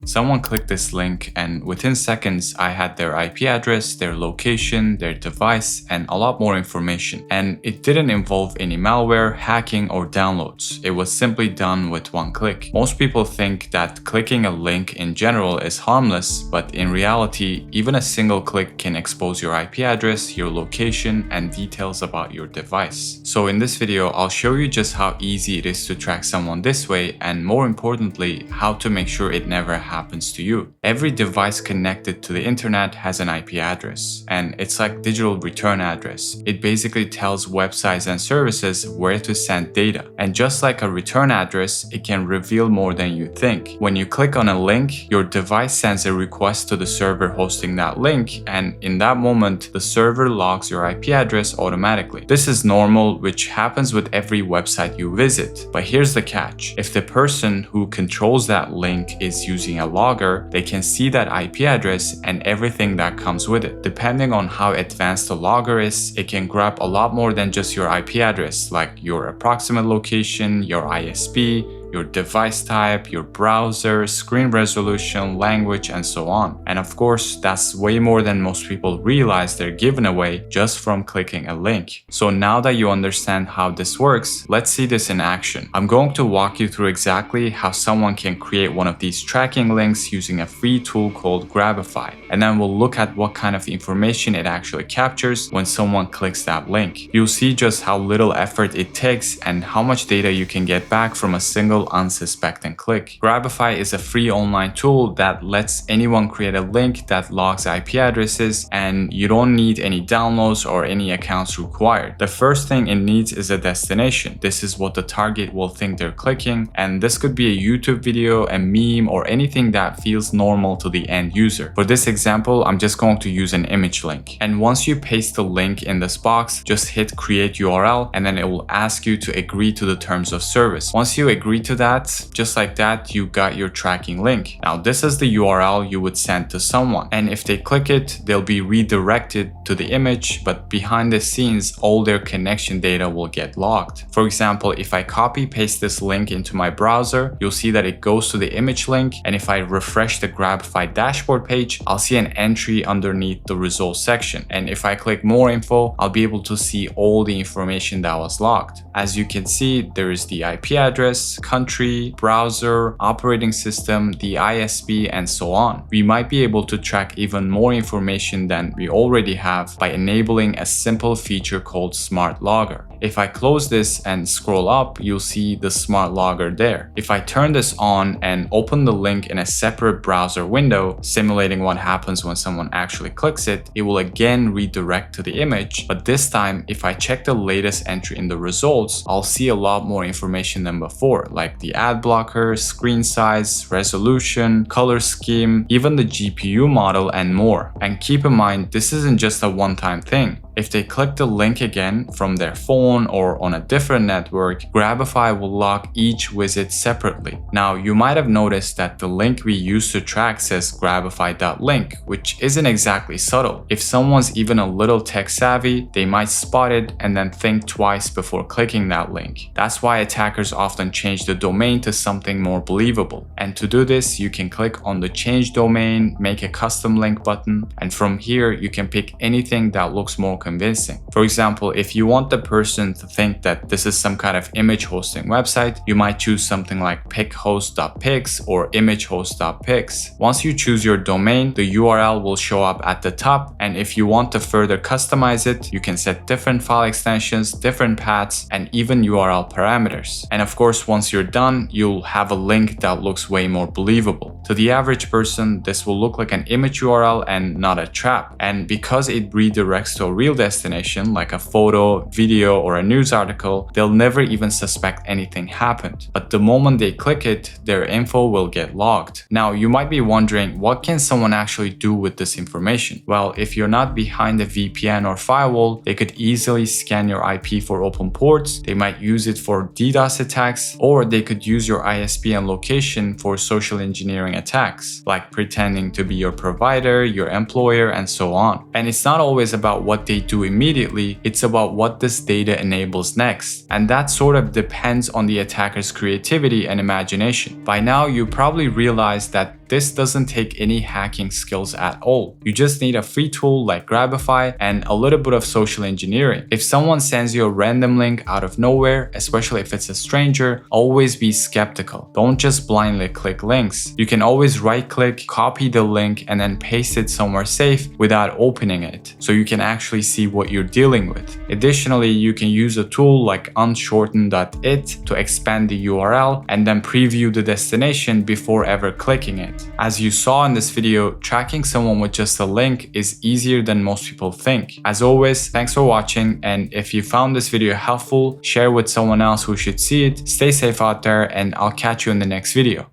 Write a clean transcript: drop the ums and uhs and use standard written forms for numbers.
Someone clicked this link and within seconds I had their IP address, their location, their device, and a lot more information. And it didn't involve any malware, hacking, or downloads. It was simply done with one click. Most people think that clicking a link in general is harmless, but in reality, even a single click can expose your IP address, your location, and details about your device. So in this video, I'll show you just how easy it is to track someone this way, and more importantly, how to make sure it never happens to you. Every device connected to the internet has an IP address, and it's like digital return address. It basically tells websites and services where to send data. And just like a return address, it can reveal more than you think. When you click on a link, your device sends a request to the server hosting that link, and in that moment, the server logs your IP address automatically. This is normal, which happens with every website you visit. But here's the catch. If the person who controls that link is using a logger, they can see that IP address and everything that comes with it. Depending on how advanced the logger is, it can grab a lot more than just your IP address, like your approximate location, your ISP, your device type, your browser, screen resolution, language, and so on. And of course, that's way more than most people realize they're given away just from clicking a link. So now that you understand how this works, let's see this in action. I'm going to walk you through exactly how someone can create one of these tracking links using a free tool called Grabify. And then we'll look at what kind of information it actually captures when someone clicks that link. You'll see just how little effort it takes and how much data you can get back from a single unsuspecting click. Grabify is a free online tool that lets anyone create a link that logs IP addresses, and you don't need any downloads or any accounts required. The first thing it needs is a destination. This is what the target will think they're clicking, and this could be a YouTube video, a meme, or anything that feels normal to the end user. For this example, I'm just going to use an image link. And once you paste the link in this box, just hit create URL, and then it will ask you to agree to the terms of service. Once you agree to that, just like that, you got your tracking link. Now this is the URL you would send to someone, and if they click it, they'll be redirected to the image, but behind the scenes, all their connection data will get logged. For example, if I copy paste this link into my browser, you'll see that it goes to the image link, and if I refresh the Grabify dashboard page, I'll see an entry underneath the results section. And if I click more info, I'll be able to see all the information that was logged. As you can see, there is the IP address, country, browser, operating system, the ISP, and so on. We might be able to track even more information than we already have by enabling a simple feature called Smart Logger. If I close this and scroll up, you'll see the Smart Logger there. If I turn this on and open the link in a separate browser window, simulating what happens when someone actually clicks it, it will again redirect to the image, but this time, if I check the latest entry in the results, I'll see a lot more information than before, like the ad blocker, screen size, resolution, color scheme, even the GPU model, and more. And keep in mind, this isn't just a one-time thing. If they click the link again from their phone or on a different network, Grabify will log each visit separately. Now, you might have noticed that the link we use to track says grabify.link, which isn't exactly subtle. If someone's even a little tech savvy, they might spot it and then think twice before clicking that link. That's why attackers often change the domain to something more believable. And to do this, you can click on the change domain, make a custom link button, and from here, you can pick anything that looks more convincing. For example, if you want the person to think that this is some kind of image hosting website, you might choose something like pichost.pics or imagehost.pics. Once you choose your domain, the URL will show up at the top, and if you want to further customize it, you can set different file extensions, different paths, and even URL parameters. And of course, once you're done, you'll have a link that looks way more believable. To the average person, this will look like an image URL and not a trap. And because it redirects to a real destination like a photo, video, or a news article, they'll never even suspect anything happened. But the moment they click it, their info will get logged. Now, you might be wondering, what can someone actually do with this information? Well, if you're not behind a VPN or firewall, they could easily scan your IP for open ports, they might use it for DDoS attacks, or they could use your ISP and location for social engineering attacks, like pretending to be your provider, your employer, and so on. And it's not always about what they do immediately, it's about what this data enables next. And that sort of depends on the attacker's creativity and imagination. By now, you probably realize that this doesn't take any hacking skills at all. You just need a free tool like Grabify and a little bit of social engineering. If someone sends you a random link out of nowhere, especially if it's a stranger, always be skeptical. Don't just blindly click links. You can always right-click, copy the link, and then paste it somewhere safe without opening it, so you can actually see what you're dealing with. Additionally, you can use a tool like unshorten.it to expand the URL and then preview the destination before ever clicking it. As you saw in this video, tracking someone with just a link is easier than most people think. As always, thanks for watching, and if you found this video helpful, share with someone else who should see it. Stay safe out there, and I'll catch you in the next video.